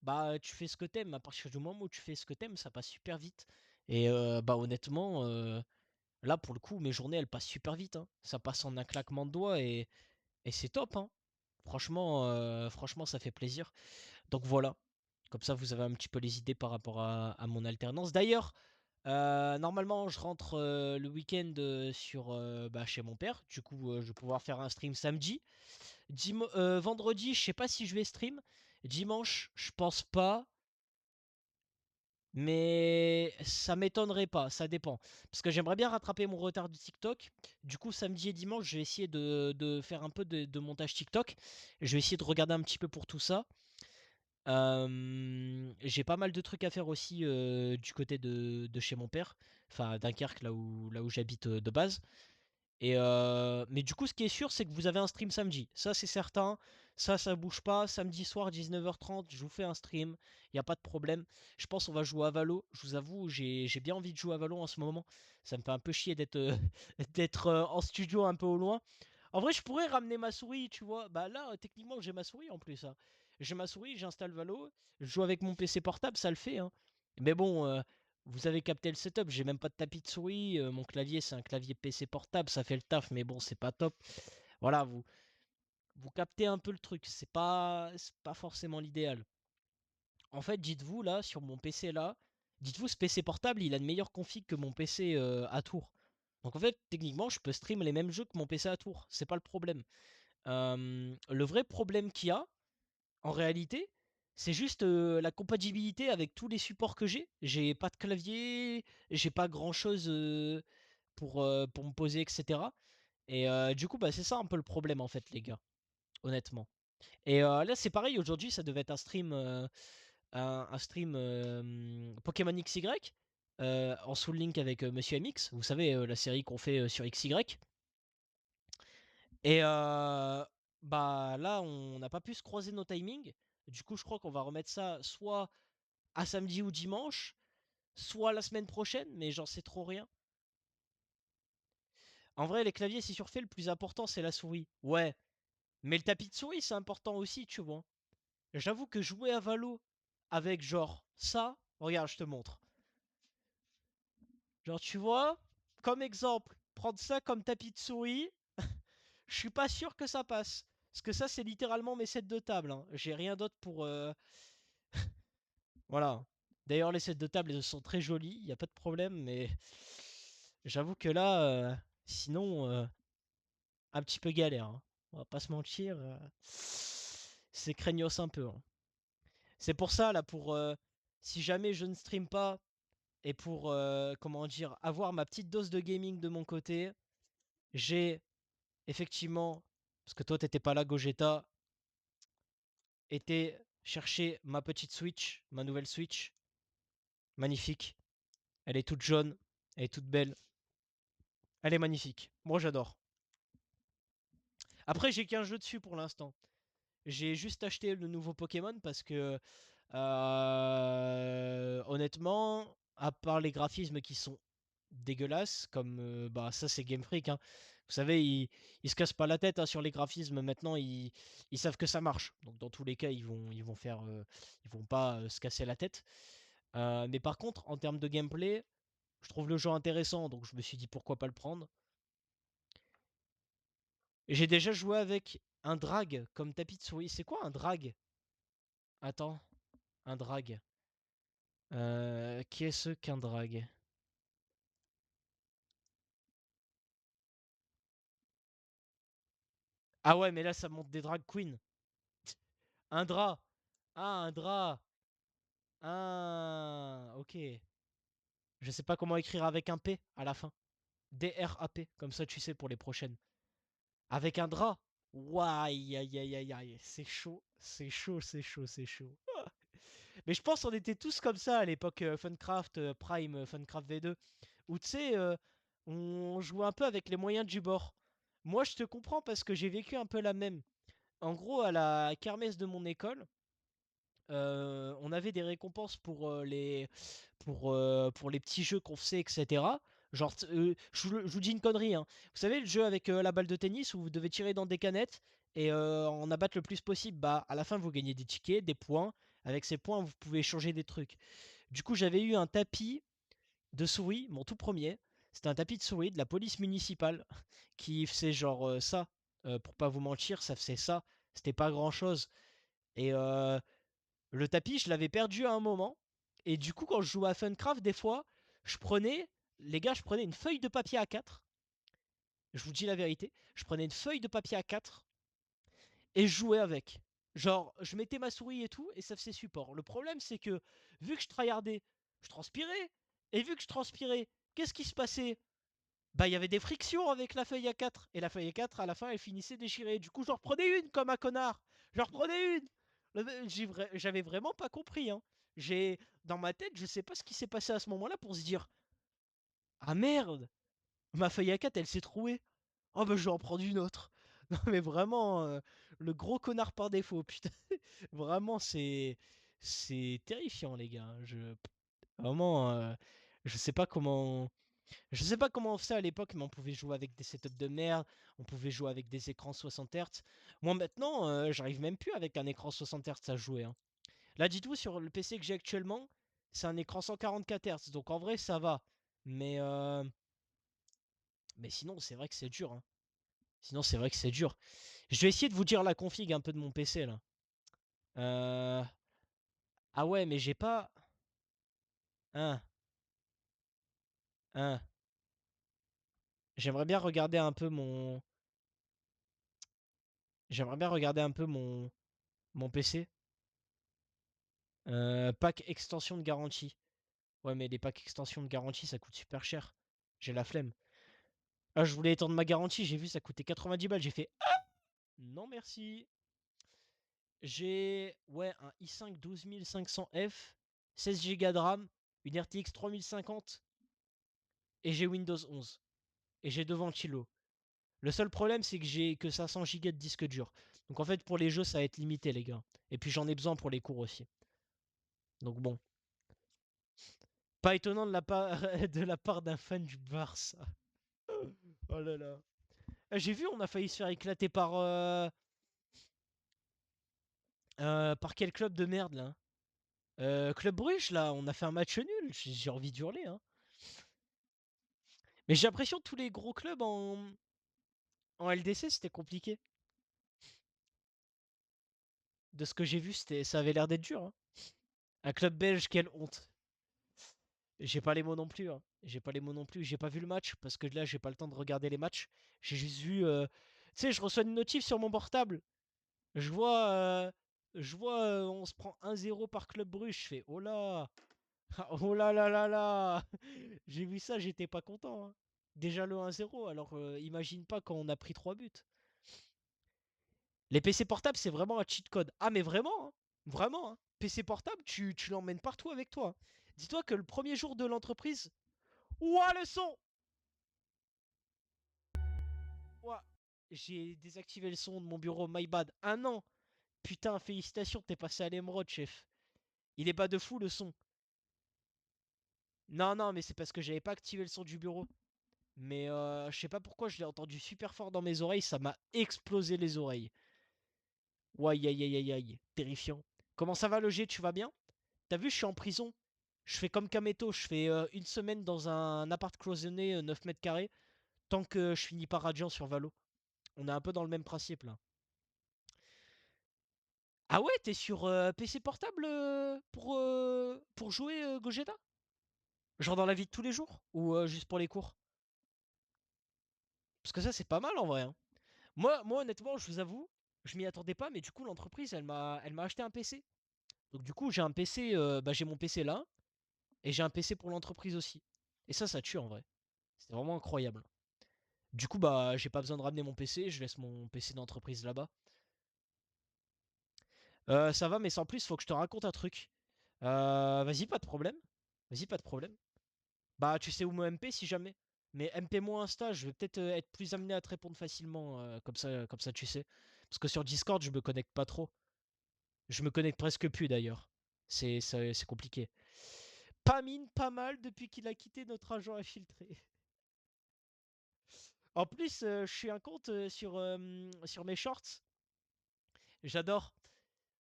bah tu fais ce que t'aimes. À partir du moment où tu fais ce que t'aimes, ça passe super vite. Et bah honnêtement, là pour le coup, mes journées elles passent super vite, hein. Ça passe en un claquement de doigts et c'est top, hein. Franchement, ça fait plaisir. Donc voilà. Comme ça, vous avez un petit peu les idées par rapport à mon alternance. D'ailleurs, normalement, je rentre le week-end bah, chez mon père. Du coup, je vais pouvoir faire un stream samedi. Vendredi, je sais pas si je vais stream. Dimanche, je pense pas. Mais ça m'étonnerait pas, ça dépend. Parce que j'aimerais bien rattraper mon retard de TikTok. Du coup, samedi et dimanche, je vais essayer de faire un peu de montage TikTok. Je vais essayer de regarder un petit peu pour tout ça. J'ai pas mal de trucs à faire aussi du côté de chez mon père. Enfin, à Dunkerque, là où j'habite de base. Et mais du coup, ce qui est sûr, c'est que vous avez un stream samedi. Ça, c'est certain. Ça bouge pas. Samedi soir, 19h30, je vous fais un stream. Il n'y a pas de problème. Je pense qu'on va jouer à Valo. Je vous avoue, j'ai bien envie de jouer à Valo en ce moment. Ça me fait un peu chier d'être d'être en studio un peu au loin. En vrai, je pourrais ramener ma souris, tu vois. Bah là, techniquement, j'ai ma souris en plus, hein. J'ai ma souris, j'installe Valo. Je joue avec mon PC portable, ça le fait, hein. Mais bon, Vous avez capté le setup, j'ai même pas de tapis de souris, mon clavier c'est un clavier PC portable, ça fait le taf, mais bon, c'est pas top. Voilà, vous captez un peu le truc, c'est pas forcément l'idéal. En fait, dites-vous là, sur mon PC là, dites-vous ce PC portable, il a une meilleure config que mon PC à tour. Donc en fait, techniquement, je peux stream les mêmes jeux que mon PC à tour, c'est pas le problème. Le vrai problème qu'il y a, en réalité, c'est juste la compatibilité avec tous les supports que j'ai. J'ai pas de clavier, j'ai pas grand chose pour me poser, etc. Et du coup, bah, c'est ça un peu le problème en fait, les gars, honnêtement. Et là, c'est pareil, aujourd'hui, ça devait être un stream Pokémon XY en Soul Link avec Monsieur MX. Vous savez, la série qu'on fait sur XY. Et bah là, on n'a pas pu se croiser nos timings. Du coup, je crois qu'on va remettre ça soit à samedi ou dimanche, soit la semaine prochaine, mais j'en sais trop rien. En vrai, les claviers, c'est surfait, le plus important, c'est la souris. Ouais, mais le tapis de souris, c'est important aussi, tu vois. J'avoue que jouer à Valo avec genre ça, regarde, je te montre. Genre, tu vois, comme exemple, prendre ça comme tapis de souris, je suis pas sûr que ça passe. Parce que ça, c'est littéralement mes sets de table, hein. J'ai rien d'autre pour. Voilà. D'ailleurs, les sets de table, elles sont très jolies, il n'y a pas de problème, mais j'avoue que là, sinon, un petit peu galère, hein. On va pas se mentir. C'est craignos un peu, hein. C'est pour ça, là, si jamais je ne stream pas et pour, comment dire, avoir ma petite dose de gaming de mon côté, j'ai effectivement, parce que toi, t'étais pas là, Gogeta, été chercher ma petite Switch, ma nouvelle Switch. Magnifique. Elle est toute jaune, elle est toute belle. Elle est magnifique. Moi, j'adore. Après, j'ai qu'un jeu dessus pour l'instant. J'ai juste acheté le nouveau Pokémon parce que, honnêtement, à part les graphismes qui sont dégueulasses, comme bah ça c'est Game Freak, hein. Vous savez, ils se cassent pas la tête hein, sur les graphismes. Maintenant, ils savent que ça marche. Donc dans tous les cas, ils vont faire, ils vont pas se casser la tête. Mais par contre, en termes de gameplay, je trouve le jeu intéressant, donc je me suis dit pourquoi pas le prendre. J'ai déjà joué avec un drag comme tapis de souris. C'est quoi un drag? Attends, un drag. Qu'est-ce qu'un drag? Ah ouais, mais là ça monte des drag queens. Un drap. Ah, un drap. Ah, ok. Je sais pas comment écrire avec un P à la fin. D-R-A-P, comme ça tu sais pour les prochaines. Avec un drap. Ouah, aïe aïe aïe aïe aïe. C'est chaud, c'est chaud, c'est chaud, c'est chaud. Mais je pense qu'on était tous comme ça à l'époque Funcraft Prime, Funcraft V2, où tu sais, on jouait un peu avec les moyens du bord. Moi, je te comprends parce que j'ai vécu un peu la même. En gros, à la kermesse de mon école, on avait des récompenses pour les petits jeux qu'on faisait, etc. Genre, je vous dis une connerie, hein. Vous savez, le jeu avec la balle de tennis où vous devez tirer dans des canettes et en abattre le plus possible, bah, à la fin, vous gagnez des tickets, des points. Avec ces points, vous pouvez changer des trucs. Du coup, j'avais eu un tapis de souris, mon tout premier. C'était un tapis de souris de la police municipale qui faisait genre ça. Pour pas vous mentir, ça faisait ça. C'était pas grand chose. Et le tapis, je l'avais perdu à un moment. Et du coup, quand je jouais à Funcraft, des fois, les gars, je prenais une feuille de papier A4. Je vous dis la vérité. Je prenais une feuille de papier A4 et je jouais avec. Genre, je mettais ma souris et tout, et ça faisait support. Le problème, c'est que, vu que je tryhardais, je transpirais. Et vu que je transpirais, qu'est-ce qui se passait? Bah, il y avait des frictions avec la feuille A4. Et la feuille A4, à la fin, elle finissait déchirée. Du coup, j'en reprenais une comme un connard. J'en reprenais une. J'avais vraiment pas compris, hein. J'ai, dans ma tête, je sais pas ce qui s'est passé à ce moment-là pour se dire, ah merde, ma feuille A4, elle s'est trouée. Oh bah je vais en prendre une autre. Non mais vraiment, le gros connard par défaut, putain. Vraiment, c'est terrifiant les gars. Vraiment, je sais pas comment, je sais pas comment on faisait à l'époque, mais on pouvait jouer avec des setups de merde, on pouvait jouer avec des écrans 60 Hz. Moi maintenant, j'arrive même plus avec un écran 60 Hz à jouer, hein. Là, dites-vous sur le PC que j'ai actuellement, c'est un écran 144 Hz, donc en vrai ça va. Mais, euh, mais sinon, c'est vrai que c'est dur, hein. Sinon, c'est vrai que c'est dur. Je vais essayer de vous dire la config un peu de mon PC là. Euh, Ah ouais, mais j'ai pas. Hein, hein. J'aimerais bien regarder un peu mon. J'aimerais bien regarder un peu mon PC. Pack extension de garantie. Ouais, mais les packs extension de garantie, ça coûte super cher. J'ai la flemme. Ah, je voulais étendre ma garantie, j'ai vu ça coûtait 90 balles. J'ai fait non merci. J'ai ouais un i5 12500F, 16 Go de RAM, une RTX 3050 et j'ai Windows 11. Et j'ai 2 ventilos. Le seul problème, c'est que j'ai que 500 Go de disque dur. Donc en fait, pour les jeux, ça va être limité, les gars. Et puis j'en ai besoin pour les cours aussi. Donc bon. Pas étonnant de la part, de la part d'un fan du Barça. Oh là là. J'ai vu, on a failli se faire éclater par quel club de merde là? Club Bruges là, on a fait un match nul. J'ai envie d'hurler, hein. Mais j'ai l'impression que tous les gros clubs en LDC c'était compliqué. De ce que j'ai vu, ça avait l'air d'être dur, hein. Un club belge, quelle honte. J'ai pas les mots non plus, hein. J'ai pas les mots non plus. J'ai pas vu le match parce que là, j'ai pas le temps de regarder les matchs. J'ai juste vu. Tu sais, je reçois une notif sur mon portable. Je vois. On se prend 1-0 par Club Brugge. Je fais oh là. Oh là là là là. J'ai vu ça, j'étais pas content, hein. Déjà le 1-0, alors imagine pas quand on a pris 3 buts. Les PC portables, c'est vraiment un cheat code. Ah, mais vraiment, hein. Vraiment, hein. PC portable, tu l'emmènes partout avec toi. Dis-toi que le premier jour de l'entreprise. Ouah, le son! Ouah, j'ai désactivé le son de mon bureau, my bad. Un an! Putain, félicitations, t'es passé à l'émeraude, chef. Il est pas de fou le son. Non, non, mais c'est parce que j'avais pas activé le son du bureau. Mais je sais pas pourquoi, je l'ai entendu super fort dans mes oreilles, ça m'a explosé les oreilles. Ouah, aïe, aïe, aïe, aïe, aïe, terrifiant. Comment ça va, le G, tu vas bien? T'as vu, je suis en prison. Je fais comme Kameto, je fais une semaine dans un appart cloisonné 9 mètres carrés, tant que je finis pas radiant sur Valo. On est un peu dans le même principe là. Ah ouais, t'es sur PC portable pour jouer Gogeta? Genre dans la vie de tous les jours? Ou juste pour les cours? Parce que ça, c'est pas mal en vrai, hein. Moi, honnêtement, je vous avoue, je m'y attendais pas, mais du coup, l'entreprise, elle m'a acheté un PC. Donc du coup, j'ai un PC, bah, j'ai mon PC là, et j'ai un PC pour l'entreprise aussi. Et ça tue en vrai. C'est vraiment incroyable. Du coup, bah, j'ai pas besoin de ramener mon PC, je laisse mon PC d'entreprise là-bas. Ça va, mais sans plus, faut que je te raconte un truc. Vas-y, pas de problème. Vas-y, pas de problème. Bah, tu sais où me MP si jamais. Mais MP-moi Insta, je vais peut-être être plus amené à te répondre facilement, comme ça, tu sais. Parce que sur Discord, je me connecte pas trop. Je me connecte presque plus d'ailleurs. C'est compliqué. Pamine pas mal depuis qu'il a quitté notre agent infiltré. En plus, je suis un compte sur mes shorts. J'adore.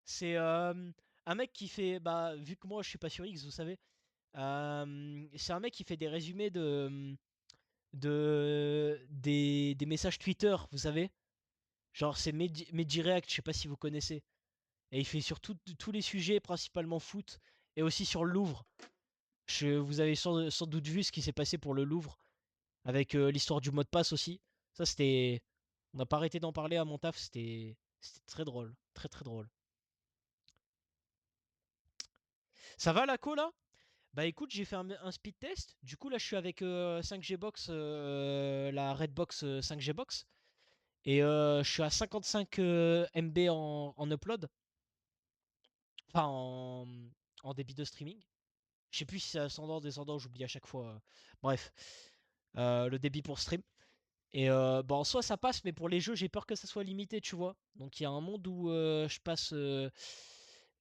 C'est un mec qui fait, bah, vu que moi je suis pas sur X, vous savez, c'est un mec qui fait des résumés des messages Twitter, vous savez. Genre c'est React, je sais pas si vous connaissez. Et il fait sur tous les sujets, principalement foot, et aussi sur le Louvre. Vous avez sans doute vu ce qui s'est passé pour le Louvre, avec l'histoire du mot de passe aussi. Ça c'était. On n'a pas arrêté d'en parler à mon taf, c'était très drôle. Très très drôle. Ça va la co là? Bah écoute, j'ai fait un speed test. Du coup, là, je suis avec 5G Box, la Redbox 5G Box. Et je suis à 55 MB en upload. Enfin, en débit de streaming. Je sais plus si c'est ascendant, descendant, j'oublie à chaque fois. Bref, le débit pour stream. Et bah, en soi, ça passe, mais pour les jeux, j'ai peur que ça soit limité, tu vois. Donc il y a un monde où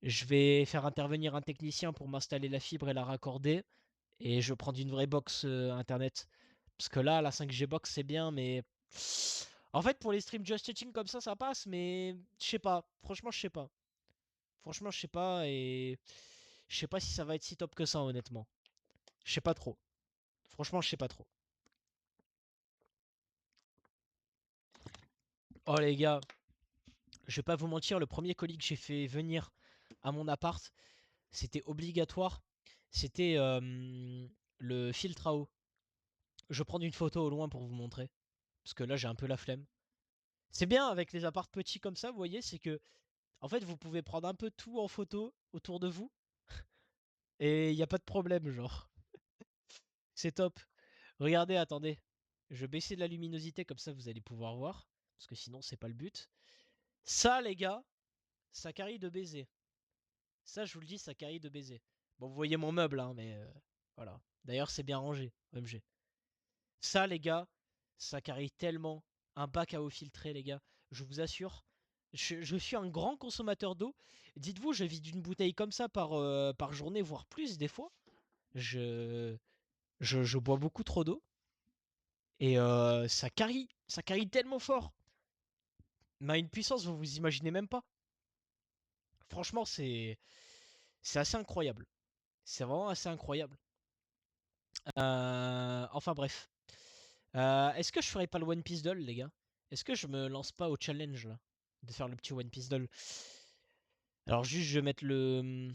je vais faire intervenir un technicien pour m'installer la fibre et la raccorder. Et je prends une vraie box internet. Parce que là, la 5G box, c'est bien, mais. En fait, pour les streams just chatting comme ça passe, mais je sais pas. Franchement, je sais pas. Franchement, je sais pas. Et Je sais pas si ça va être si top que ça, honnêtement. Je sais pas trop. Franchement, je sais pas trop. Oh les gars, je vais pas vous mentir, le premier colis que j'ai fait venir à mon appart, c'était obligatoire. C'était le filtre à eau. Je vais prendre une photo au loin pour vous montrer. Parce que là, j'ai un peu la flemme. C'est bien avec les apparts petits comme ça, vous voyez, c'est que en fait, vous pouvez prendre un peu tout en photo autour de vous et il n'y a pas de problème, genre. C'est top. Regardez, attendez. Je vais baisser de la luminosité comme ça vous allez pouvoir voir. Parce que sinon, c'est pas le but. Ça, les gars, ça carie de baiser. Ça, je vous le dis, ça carie de baiser. Bon, vous voyez mon meuble, hein, mais voilà. D'ailleurs, c'est bien rangé, OMG. Ça, les gars, ça carie tellement. Un bac à eau filtré, les gars. Je vous assure. Je suis un grand consommateur d'eau. Dites-vous, je vide une bouteille comme ça par journée, voire plus des fois. Je, je bois beaucoup trop d'eau. Et ça carie tellement fort. Mais à une puissance, vous vous imaginez même pas. Franchement, c'est assez incroyable. C'est vraiment assez incroyable. Enfin bref. Est-ce que je ferais pas le One Piece Doll, les gars? Est-ce que je me lance pas au challenge là? De faire le petit One Piece Doll. Alors juste, je vais mettre le.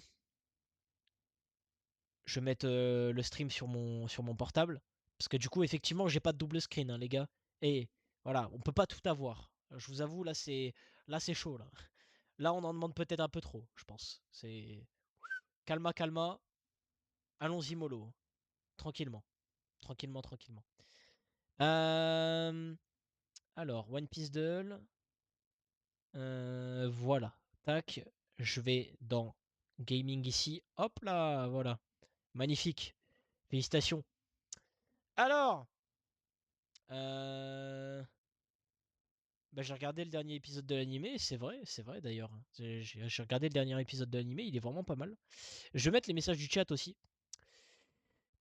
Je vais mettre le stream sur mon portable. Parce que du coup, effectivement, j'ai pas de double screen, hein, les gars. Et voilà, on peut pas tout avoir. Je vous avoue, là c'est chaud là. Là, on en demande peut-être un peu trop, je pense. C'est calma, calma. Allons-y mollo, tranquillement, tranquillement, tranquillement. Euh... Alors, One Piece Doll. Voilà. Tac. Je vais dans Gaming ici. Hop là, voilà. Magnifique. Félicitations. Alors, euh... bah, j'ai regardé le dernier épisode de l'animé, c'est vrai d'ailleurs. J'ai regardé le dernier épisode de l'animé, il est vraiment pas mal. Je vais mettre les messages du chat aussi.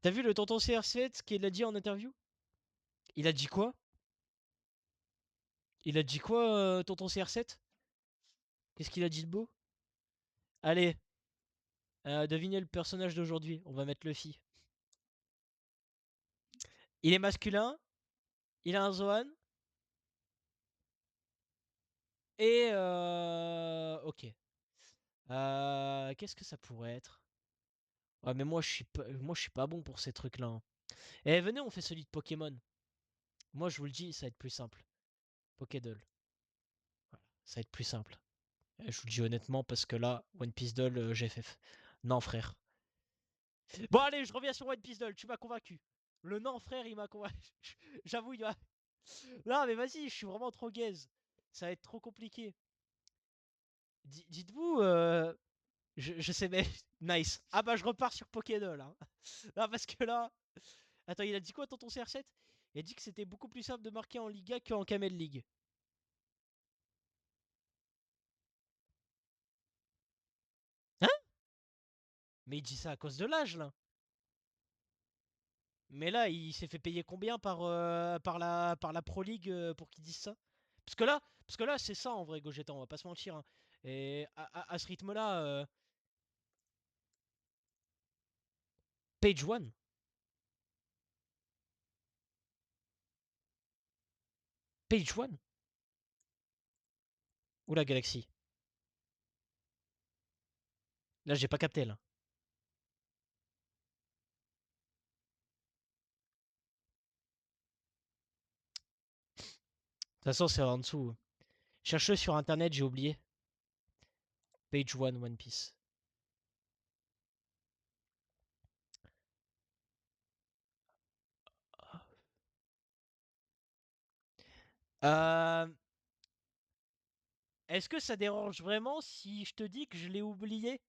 T'as vu le tonton CR7, ce qu'il a dit en interview? Il a dit quoi? Il a dit quoi, tonton CR7? Qu'est-ce qu'il a dit de beau? Allez, devinez le personnage d'aujourd'hui, on va mettre Luffy. Il est masculin, il a un Zoan, et ok. Qu'est-ce que ça pourrait être? Ouais, mais moi, je suis pas bon pour ces trucs-là, hein. Eh, venez, on fait celui de Pokémon. Moi, je vous le dis, ça va être plus simple. Pokédoll. Voilà, ça va être plus simple. Je vous le dis honnêtement, parce que là, One Piece Doll, GFF. Non, frère. Bon, allez, je reviens sur One Piece Doll, tu m'as convaincu. Le non, frère, il m'a convaincu. J'avoue, il m'a. Non, mais vas-y, je suis vraiment trop gaze. Ça va être trop compliqué. Dites-vous, je sais, mais. Nice. Ah bah, je repars sur Pokédoll, hein. Non, parce que là. Attends, il a dit quoi, tonton CR7? Il a dit que c'était beaucoup plus simple de marquer en Liga qu'en Camel League. Hein? Mais il dit ça à cause de l'âge, là. Mais là, il s'est fait payer combien par la Pro League pour qu'il dise ça? Parce que là, c'est ça en vrai, Gogeta, on va pas se mentir, hein. Et à ce rythme-là, Page One Page One ou la Galaxy? Là, j'ai pas capté, là. De toute façon, c'est en dessous. Cherche-le sur internet, j'ai oublié. Page One One Piece. Euh, Est-ce que ça dérange vraiment si je te dis que je l'ai oublié?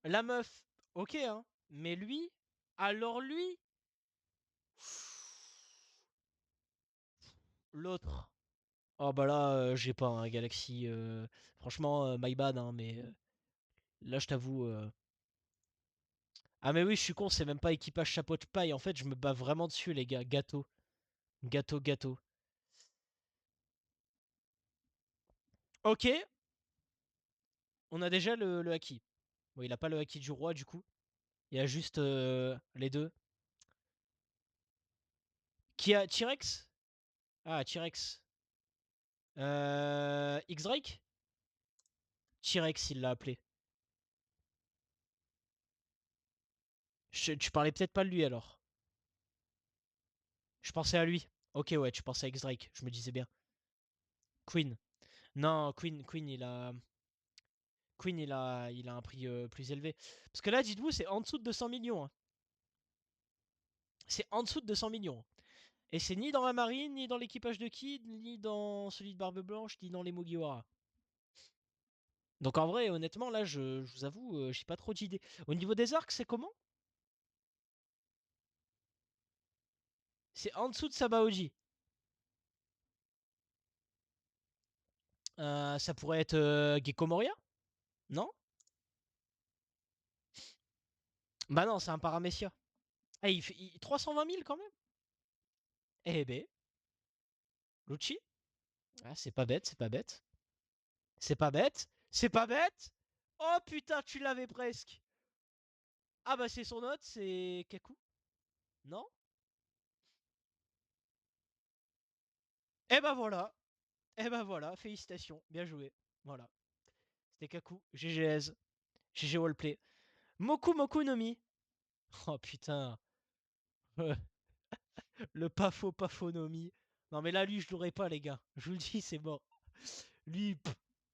La meuf, ok, hein. Mais lui, alors lui, l'autre. Oh bah là, j'ai pas un Galaxy. Franchement, my bad, hein, mais là, je t'avoue. Ah mais oui, je suis con, c'est même pas équipage chapeau de paille. En fait, je me bats vraiment dessus, les gars. Gâteau. Gâteau, gâteau. Ok, on a déjà le acquis. Bon, il a pas le haki du roi, du coup. Il a juste les deux. Qui a T-Rex? Ah, T-Rex. X-Drake? T-Rex, il l'a appelé. Tu parlais peut-être pas de lui alors. Je pensais à lui. Ok, ouais, tu pensais à X-Drake. Je me disais bien. Queen. Non, Queen, il a un prix plus élevé. Parce que là, dites-vous, c'est en dessous de 200 millions, hein. C'est en dessous de 200 millions. Et c'est ni dans la marine, ni dans l'équipage de Kid, ni dans celui de Barbe Blanche, ni dans les Mugiwara. Donc en vrai, honnêtement, là, je vous avoue, j'ai pas trop d'idées. Au niveau des arcs, c'est comment? C'est en dessous de Sabaoji. Ça pourrait être Gecko Moria? Non? Bah non, c'est un Paramecia. Ah, il fait 320 000 quand même? Eh ben, Lucci? Ah, c'est pas bête, c'est pas bête. C'est pas bête. C'est pas bête. Oh putain, tu l'avais presque. Ah bah c'est son note, c'est Kaku. Non? Eh bah voilà. Eh bah voilà, félicitations. Bien joué. Voilà. C'était Kaku. GGS. GG Wallplay. Moku Moku no Mi. Oh putain. Le pas faux no Mi. Non mais là, lui, je l'aurais pas, les gars. Je vous le dis, c'est mort. Lui,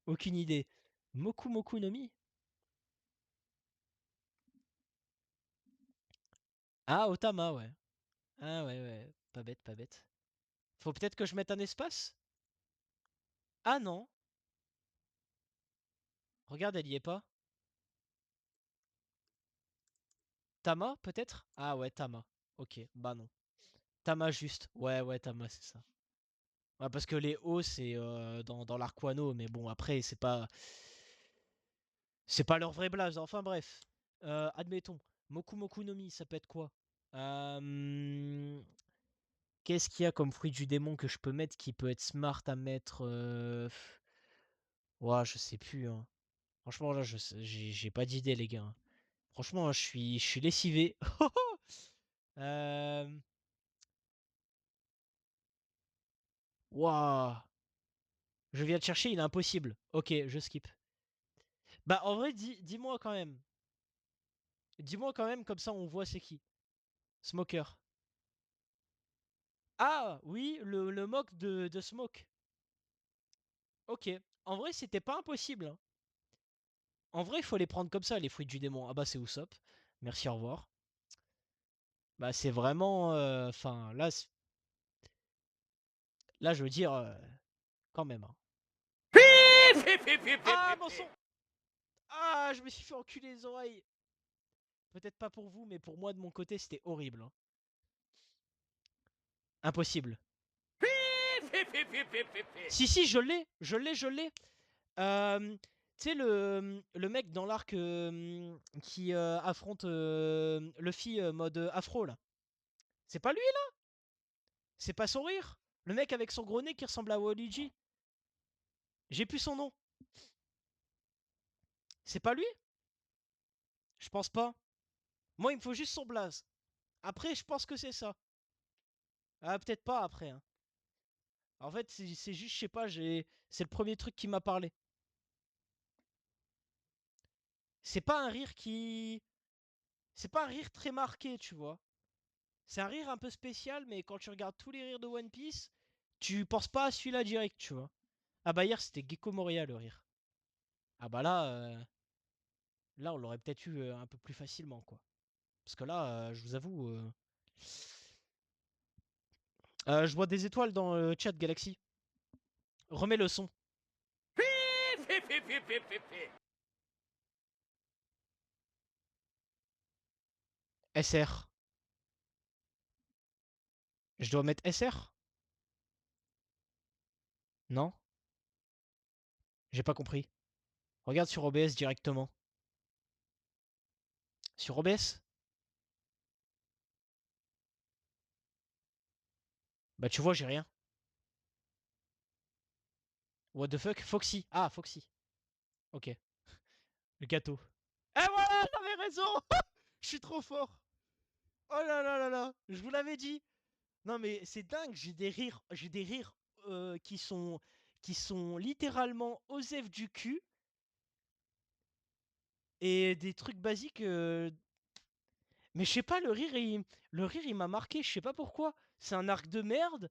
aucune idée. Moku Moku no Mi. Ah, Otama, ouais. Ah ouais, ouais. Pas bête, pas bête. Faut peut-être que je mette un espace? Ah non. Regarde, elle y est pas. Tama, peut-être? Ah ouais, Tama. Ok, bah non. Tama juste. Ouais, ouais, Tama, c'est ça. Ouais, parce que les hauts, c'est dans l'arc Wano, mais bon, après, c'est pas leur vrai blaze. Enfin bref. Admettons. Moku Moku no Mi, ça peut être quoi? Qu'est-ce qu'il y a comme fruit du démon que je peux mettre qui peut être smart à mettre Ouah, je sais plus, hein. Franchement, là, j'ai pas d'idée, les gars, hein. Franchement, je suis lessivé. Euh, Waouh. Je viens de chercher, il est impossible. Ok, je skip. Bah, en vrai, dis-moi quand même. Dis-moi quand même, comme ça on voit c'est qui. Smoker. Ah, oui, le mock de Smoke. Ok. En vrai, c'était pas impossible, hein. En vrai, il faut les prendre comme ça, les fruits du démon. Ah bah, c'est Usopp. Merci, au revoir. Bah, c'est vraiment. Enfin, là, je veux dire, quand même, hein. Ah, mon son. Ah, je me suis fait enculer les oreilles. Peut-être pas pour vous, mais pour moi, de mon côté, c'était horrible, hein. Impossible. Si, si, je l'ai. Tu sais, le mec dans l'arc qui affronte Luffy mode afro, là. C'est pas lui, là? C'est pas son rire? Le mec avec son gros nez qui ressemble à Waluigi? J'ai plus son nom. C'est pas lui? Je pense pas. Moi, il me faut juste son blaze. Après, je pense que c'est ça. Ah, peut-être pas après, hein. En fait, c'est juste, je sais pas, c'est le premier truc qui m'a parlé. C'est pas un rire qui. C'est pas un rire très marqué, tu vois. C'est un rire un peu spécial, mais quand tu regardes tous les rires de One Piece, tu penses pas à celui-là direct, tu vois. Ah bah hier, c'était Gecko Moria le rire. Ah bah là on l'aurait peut-être eu un peu plus facilement, quoi. Parce que là, je vous avoue, je vois des étoiles dans le chat Galaxy. Remets le son. SR. Je dois mettre SR? Non? J'ai pas compris. Regarde sur OBS directement. Sur OBS? Bah tu vois, j'ai rien. What the fuck? Foxy. Ah, Foxy. Ok. Le gâteau. Eh voilà, j'avais raison. Je suis trop fort. Oh là là là là, je vous l'avais dit. Non mais c'est dingue, j'ai des rires qui sont littéralement Osef du cul et des trucs basiques. Mais je sais pas, le rire il m'a marqué, je sais pas pourquoi. C'est un arc de merde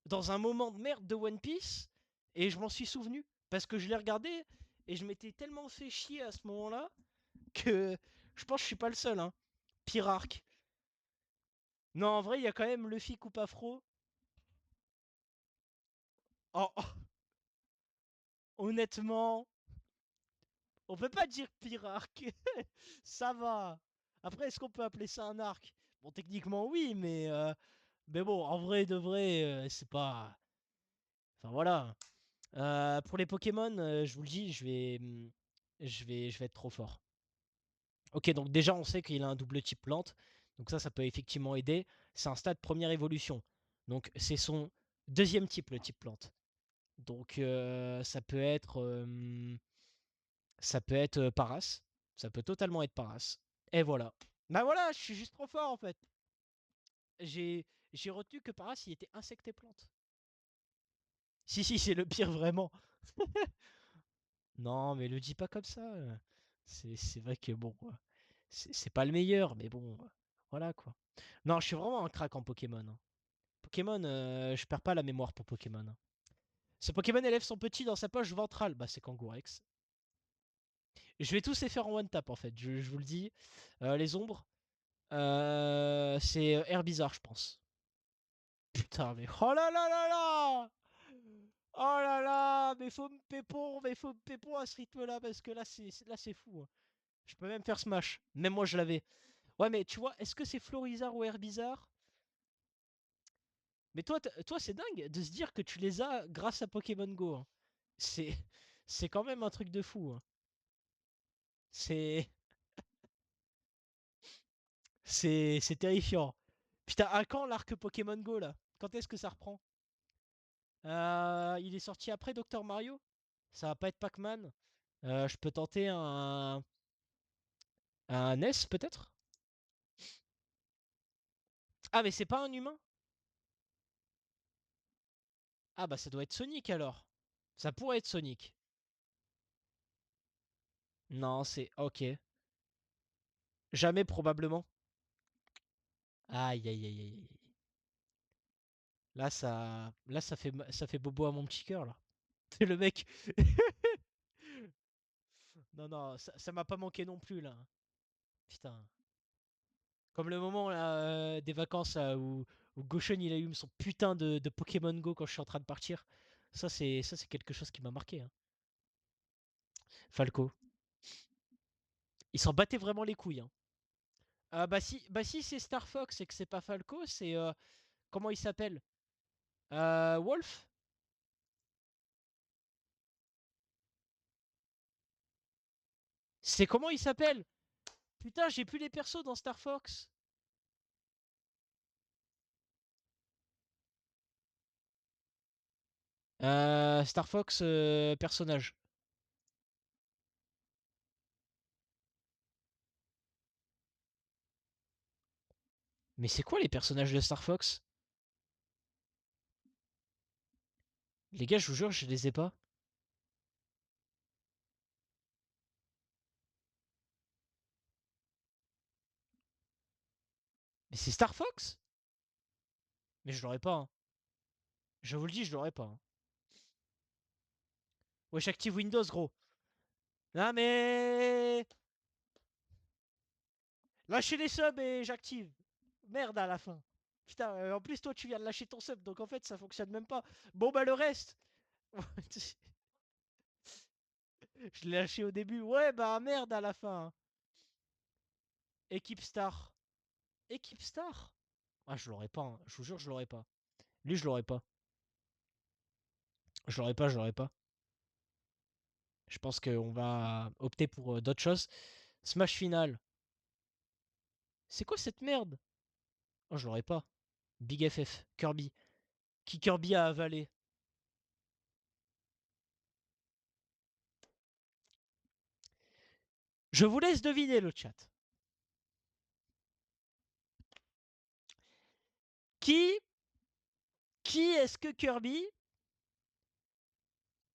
dans un moment de merde de One Piece et je m'en suis souvenu parce que je l'ai regardé et je m'étais tellement fait chier à ce moment-là que je pense que je suis pas le seul, hein. Pire arc. Non, en vrai, il y a quand même Luffy coupe afro. Oh, oh, honnêtement, on peut pas dire pire arc. Ça va. Après, est-ce qu'on peut appeler ça un arc? Bon, techniquement, oui, mais bon, en vrai de vrai, c'est pas. Enfin, voilà. Pour les Pokémon, je vous le dis, je vais être trop fort. Ok, donc déjà, on sait qu'il a un double type plante. Donc ça peut effectivement aider. C'est un stade première évolution. Donc c'est son deuxième type, le type plante. Donc ça peut être Paras. Ça peut totalement être Paras. Et voilà. Bah voilà, je suis juste trop fort en fait. J'ai j'ai retenu que Paras, il était insecte et plante. Si, si, c'est le pire vraiment. Non, mais le dis pas comme ça. C'est vrai que bon, c'est pas le meilleur, mais bon, voilà quoi. Non, je suis vraiment un crack en Pokémon, hein. Pokémon, je perds pas la mémoire pour Pokémon, hein. Ce Pokémon élève son petit dans sa poche ventrale. Bah, c'est Kangourex. Je vais tous les faire en one tap en fait, je vous le dis. Les ombres, c'est Herbizarre, je pense. Putain, mais oh là là là là! Oh là là! Mais faut me pépon à ce rythme-là parce que là c'est fou, hein. Je peux même faire Smash. Même moi je l'avais. Ouais, mais tu vois, est-ce que c'est Florizarre ou Herbizarre? Mais toi c'est dingue de se dire que tu les as grâce à Pokémon Go, hein. C'est c'est quand même un truc de fou, hein. C'est c'est terrifiant. Putain, à quand l'arc Pokémon Go là? Quand est-ce que ça reprend? Il est sorti après Dr Mario? Ça va pas être Pac-Man? Je peux tenter un NES peut-être? Ah mais c'est pas un humain? Ah bah ça doit être Sonic alors. Ça pourrait être Sonic. Non, c'est ok. Jamais probablement. Aïe aïe aïe aïe. Là ça fait bobo à mon petit cœur là. Le mec. Non non, ça m'a pas manqué non plus là. Putain. Comme le moment là, des vacances là, où Goshen il allume son putain de Pokémon Go quand je suis en train de partir. Ça c'est quelque chose qui m'a marqué, hein. Falco. Il s'en battait vraiment les couilles, hein. Bah si c'est Star Fox et que c'est pas Falco, c'est comment il s'appelle? Wolf? C'est comment il s'appelle? Putain, j'ai plus les persos dans Star Fox. Star Fox personnage. Mais c'est quoi les personnages de Star Fox? Les gars, je vous jure, je les ai pas. Mais c'est Star Fox? Mais je l'aurais pas, hein. Je vous le dis, je l'aurais pas, hein. Wesh, active Windows, gros. Ah mais... Lâchez les subs et j'active. Merde à la fin. Putain, en plus toi tu viens de lâcher ton sub, donc en fait ça fonctionne même pas. Bon bah le reste. Je l'ai lâché au début. Ouais bah merde à la fin, hein. Équipe Star. Équipe Star? Ah je l'aurais pas, hein. Je vous jure je l'aurais pas. Lui je l'aurais pas. Je l'aurais pas, je l'aurais pas. Je pense qu'on va opter pour d'autres choses. Smash Final. C'est quoi cette merde? Oh je l'aurais pas. Big FF. Kirby. Qui Kirby a avalé? Je vous laisse deviner le chat. Qui est-ce que Kirby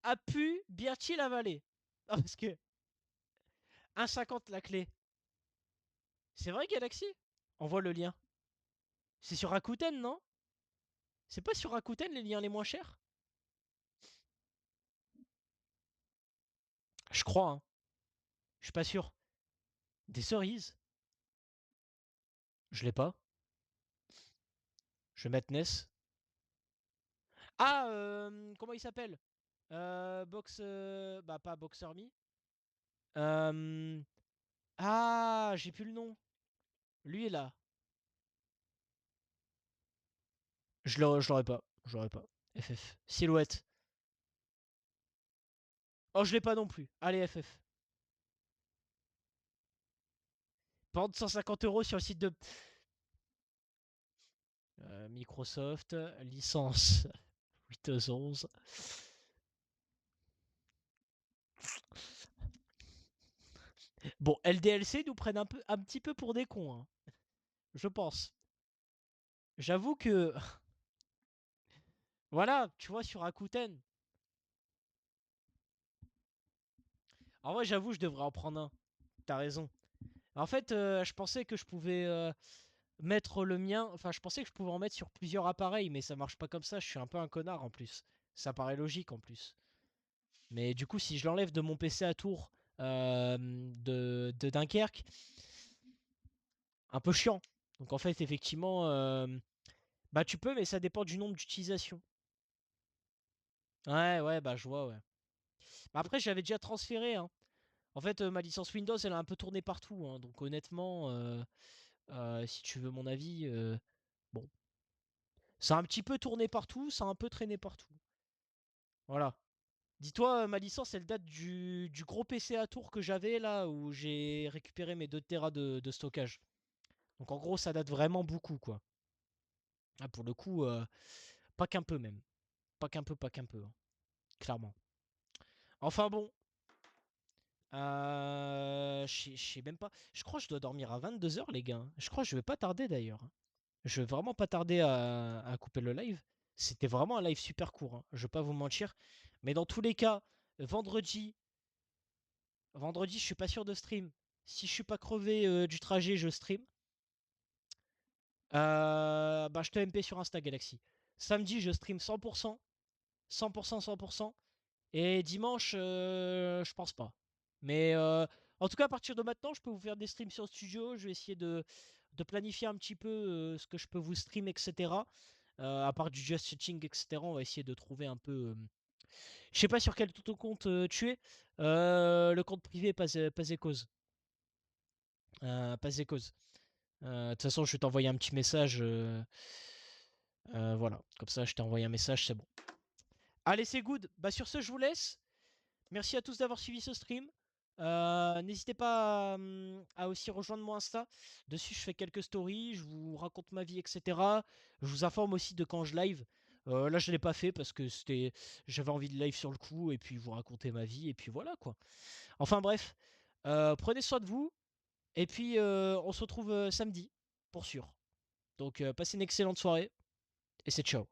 a pu bien-il avaler? Ah, parce que 1,50 la clé. C'est vrai, Galaxy? Envoie le lien. C'est sur Rakuten, non? C'est pas sur Rakuten les liens les moins chers? Je crois, hein. Je suis pas sûr. Des cerises? Je l'ai pas. Je vais mettre Ness. Ah, comment il s'appelle? Box. Bah, pas Boxer Me. Euh, Ah, j'ai plus le nom. Lui, là. Je l'aurais pas. Je l'aurais pas. FF. Silhouette. Oh, je l'ai pas non plus. Allez, FF. Vente 150 € sur le site de Microsoft. Licence Windows 11. Bon, LDLC nous prennent un petit peu pour des cons, hein. Je pense. J'avoue que. Voilà, tu vois, sur Rakuten. En vrai, j'avoue, je devrais en prendre un. T'as raison. En fait, je pensais que je pouvais mettre le mien. Enfin, je pensais que je pouvais en mettre sur plusieurs appareils, mais ça marche pas comme ça. Je suis un peu un connard en plus. Ça paraît logique en plus. Mais du coup, si je l'enlève de mon PC à tour de Dunkerque, un peu chiant. Donc en fait, effectivement, bah tu peux, mais ça dépend du nombre d'utilisations. Ouais, ouais, bah je vois, ouais. Bah, après, j'avais déjà transféré, hein. En fait, ma licence Windows, elle a un peu tourné partout, hein. Donc honnêtement, si tu veux mon avis, bon. Ça a un petit peu tourné partout, ça a un peu traîné partout. Voilà. Dis-toi, ma licence, elle date du gros PC à tour que j'avais là, où j'ai récupéré mes 2 Tera de stockage. Donc en gros, ça date vraiment beaucoup, quoi. Ah, pour le coup, pas qu'un peu même. Pas qu'un peu, pas qu'un peu, hein. Clairement. Enfin bon, je sais même pas. Je crois que je dois dormir à 22 h, les gars. Je crois que je vais pas tarder d'ailleurs, hein. Je vais vraiment pas tarder à couper le live. C'était vraiment un live super court, hein. Je vais pas vous mentir. Mais dans tous les cas, vendredi, je suis pas sûr de stream. Si je suis pas crevé du trajet, je stream. Bah, je te MP sur Insta Galaxy. Samedi, je stream 100%. 100%, 100%. Et dimanche, je pense pas. Mais en tout cas, à partir de maintenant, je peux vous faire des streams sur Studio. Je vais essayer de planifier un petit peu ce que je peux vous stream, etc. À part du just chatting, etc. On va essayer de trouver un peu. Je sais pas sur quel ton compte tu es. Le compte privé, pas cause. Pas cause. De toute façon, je vais t'envoyer un petit message. Voilà. Comme ça, je t'ai envoyé un message, c'est bon. Allez, c'est good. Bah, sur ce, je vous laisse. Merci à tous d'avoir suivi ce stream. N'hésitez pas à aussi rejoindre mon Insta. Dessus, je fais quelques stories, je vous raconte ma vie, etc. Je vous informe aussi de quand je live. Là, je ne l'ai pas fait parce que j'avais envie de live sur le coup et puis vous raconter ma vie et puis voilà quoi. Enfin bref, prenez soin de vous et puis on se retrouve samedi pour sûr. Donc passez une excellente soirée et c'est ciao.